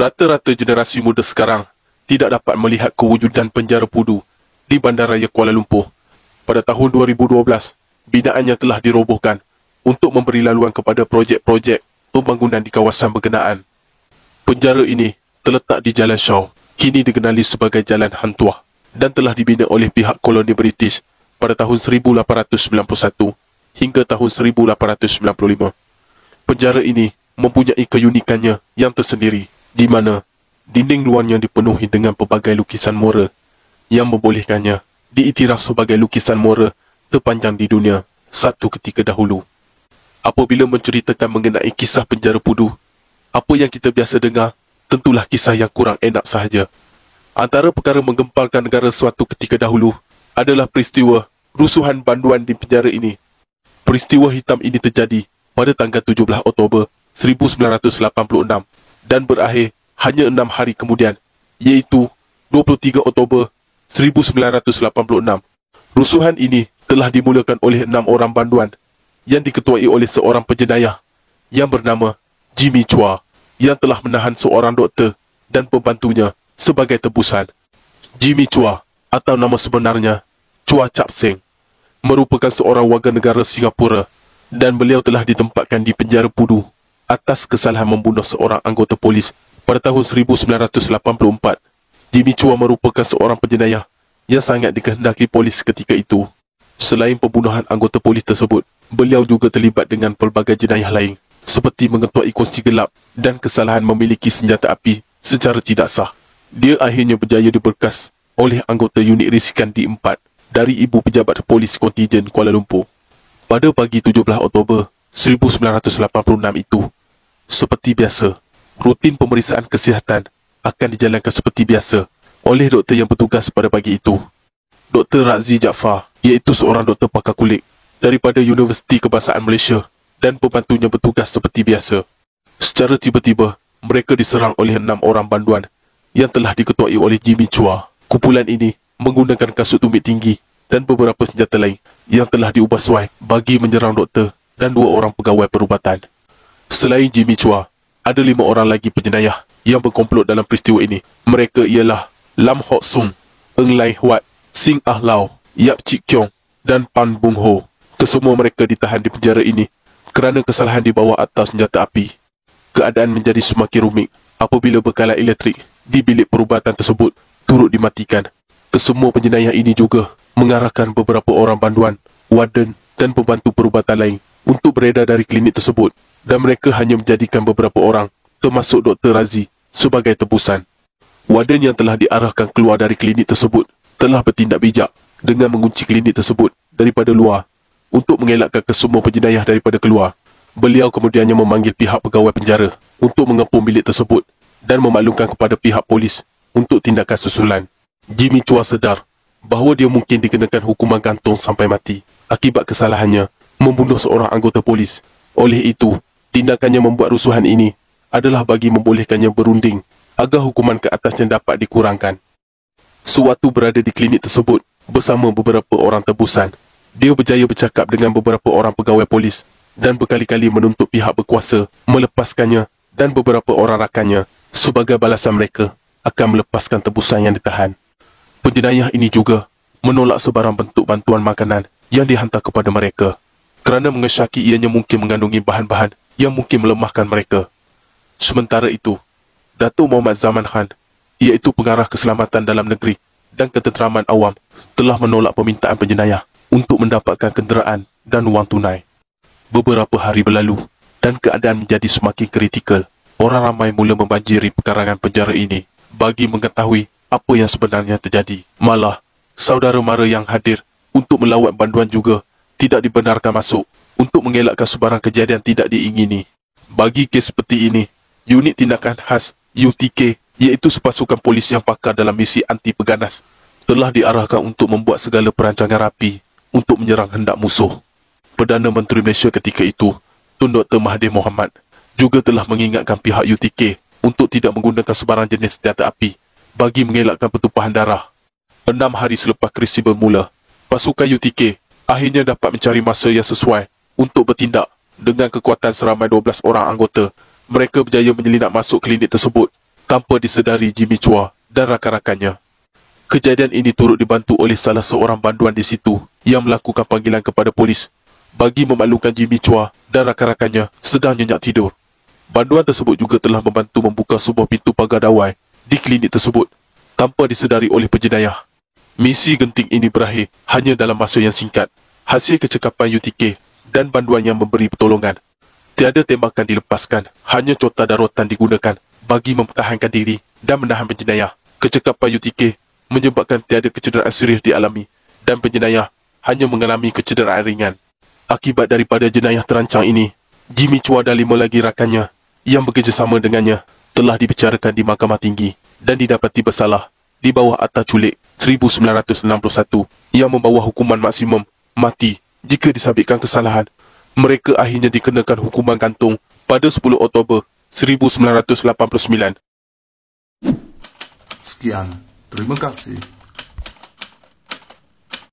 Rata-rata generasi muda sekarang tidak dapat melihat kewujudan penjara Pudu di Bandaraya Kuala Lumpur. Pada tahun 2012, binaannya telah dirobohkan untuk memberi laluan kepada projek-projek pembangunan di kawasan berkenaan. Penjara ini terletak di Jalan Shaw, kini dikenali sebagai Jalan Hantuah dan telah dibina oleh pihak koloni British pada tahun 1891 hingga tahun 1895. Penjara ini mempunyai keunikannya yang tersendiri, di mana dinding luarnya dipenuhi dengan pelbagai lukisan mural yang membolehkannya diiktiraf sebagai lukisan mural terpanjang di dunia satu ketika dahulu. Apabila menceritakan mengenai kisah penjara Pudu, apa yang kita biasa dengar tentulah kisah yang kurang enak sahaja. Antara perkara menggemparkan negara suatu ketika dahulu adalah peristiwa rusuhan banduan di penjara ini. Peristiwa hitam ini terjadi pada tanggal 17 Oktober 1986 dan berakhir hanya 6 hari kemudian, iaitu 23 Oktober 1986. Rusuhan ini telah dimulakan oleh 6 orang banduan yang diketuai oleh seorang penjenayah yang bernama Jimmy Chua yang telah menahan seorang doktor dan pembantunya sebagai tebusan. Jimmy Chua atau nama sebenarnya Chua Chap Seng merupakan seorang warga negara Singapura dan beliau telah ditempatkan di penjara Pudu atas kesalahan membunuh seorang anggota polis pada tahun 1984. Jimmy Chua merupakan seorang penjenayah yang sangat dikehendaki polis ketika itu. Selain pembunuhan anggota polis tersebut, beliau juga terlibat dengan pelbagai jenayah lain seperti mengetuai kongsi gelap dan kesalahan memiliki senjata api secara tidak sah. Dia akhirnya berjaya diberkas oleh anggota unit risikan D4 dari Ibu Pejabat Polis Kontijen Kuala Lumpur. Pada pagi 17 Oktober 1986 itu, seperti biasa, rutin pemeriksaan kesihatan akan dijalankan seperti biasa oleh doktor yang bertugas pada pagi itu. Dr. Razzi Jaafar, iaitu seorang doktor pakar kulit daripada Universiti Kebangsaan Malaysia dan pembantunya bertugas seperti biasa. Secara tiba-tiba, mereka diserang oleh 6 orang banduan yang telah diketuai oleh Jimmy Chua. Kumpulan ini menggunakan kasut tumit tinggi dan beberapa senjata lain yang telah diubah suai bagi menyerang doktor dan 2 orang pegawai perubatan. Selain Jimmy Chua, ada 5 orang lagi penjenayah yang berkomplot dalam peristiwa ini. Mereka ialah Lam Hock Sung, Eng Lai Huat, Sing Ah Lau, Yap Chik Kiong dan Pan Bung Ho. Kesemua mereka ditahan di penjara ini kerana kesalahan dibawa atas senjata api. Keadaan menjadi semakin rumit apabila bekalan elektrik di bilik perubatan tersebut turut dimatikan. Kesemua penjenayah ini juga mengarahkan beberapa orang banduan, warden dan pembantu perubatan lain untuk beredar dari klinik tersebut dan mereka hanya menjadikan beberapa orang, termasuk Dr. Razzi, sebagai tebusan. Warden yang telah diarahkan keluar dari klinik tersebut telah bertindak bijak dengan mengunci klinik tersebut daripada luar untuk mengelakkan kesemua penjenayah daripada keluar. Beliau kemudiannya memanggil pihak pegawai penjara untuk mengepung bilik tersebut dan memaklumkan kepada pihak polis untuk tindakan susulan. Jimmy Chua sedar bahawa dia mungkin dikenakan hukuman gantung sampai mati akibat kesalahannya membunuh seorang anggota polis. Oleh itu, tindakannya membuat rusuhan ini adalah bagi membolehkannya berunding agar hukuman ke atasnya dapat dikurangkan. Sewaktu berada di klinik tersebut bersama beberapa orang tebusan, dia berjaya bercakap dengan beberapa orang pegawai polis dan berkali-kali menuntut pihak berkuasa melepaskannya dan beberapa orang rakannya. Sebagai balasan mereka akan melepaskan tebusan yang ditahan. Penjenayah ini juga menolak sebarang bentuk bantuan makanan yang dihantar kepada mereka kerana mengesyaki ianya mungkin mengandungi bahan-bahan yang mungkin melemahkan mereka. Sementara itu, Datuk Muhammad Zaman Khan, iaitu pengarah keselamatan dalam negeri dan ketenteraman awam, telah menolak permintaan penjenayah untuk mendapatkan kenderaan dan wang tunai. Beberapa hari berlalu dan keadaan menjadi semakin kritikal. Orang ramai mula membanjiri pekarangan penjara ini bagi mengetahui apa yang sebenarnya terjadi. Malah, saudara mara yang hadir untuk melawat banduan juga tidak dibenarkan masuk untuk mengelakkan sebarang kejadian tidak diingini. Bagi kes seperti ini, unit tindakan khas UTK, iaitu sepasukan polis yang pakar dalam misi anti peganas, telah diarahkan untuk membuat segala perancangan rapi untuk menyerang hendak musuh. Perdana Menteri Malaysia ketika itu, Tun Dr. Mahathir Mohamad, juga telah mengingatkan pihak UTK untuk tidak menggunakan sebarang jenis senjata api bagi mengelakkan pertumpahan darah. 6 hari selepas krisis bermula, pasukan UTK akhirnya dapat mencari masa yang sesuai untuk bertindak. Dengan kekuatan seramai 12 orang anggota, mereka berjaya menyelinap masuk klinik tersebut tanpa disedari Jimmy Chua dan rakan-rakannya. Kejadian ini turut dibantu oleh salah seorang banduan di situ yang melakukan panggilan kepada polis bagi memaklumkan Jimmy Chua dan rakan-rakannya sedang nyenyak tidur. Banduan tersebut juga telah membantu membuka sebuah pintu pagar dawai di klinik tersebut tanpa disedari oleh penjenayah. Misi genting ini berakhir hanya dalam masa yang singkat. Hasil kecekapan UTK dan banduan yang memberi pertolongan. Tiada tembakan dilepaskan, hanya cota daratan digunakan bagi mempertahankan diri dan menahan penjenayah. Kecekapan UTK menyebabkan tiada kecederaan serius dialami dan penjenayah hanya mengalami kecederaan ringan. Akibat daripada jenayah terancang ini, Jimmy Chua dan 5 lagi rakannya yang bekerjasama dengannya telah dibicarakan di Mahkamah Tinggi dan didapati bersalah di bawah Akta Culik 1961 yang membawa hukuman maksimum mati jika disabitkan kesalahan. Mereka akhirnya dikenakan hukuman gantung pada 10 Oktober 1989. Sekian, terima kasih.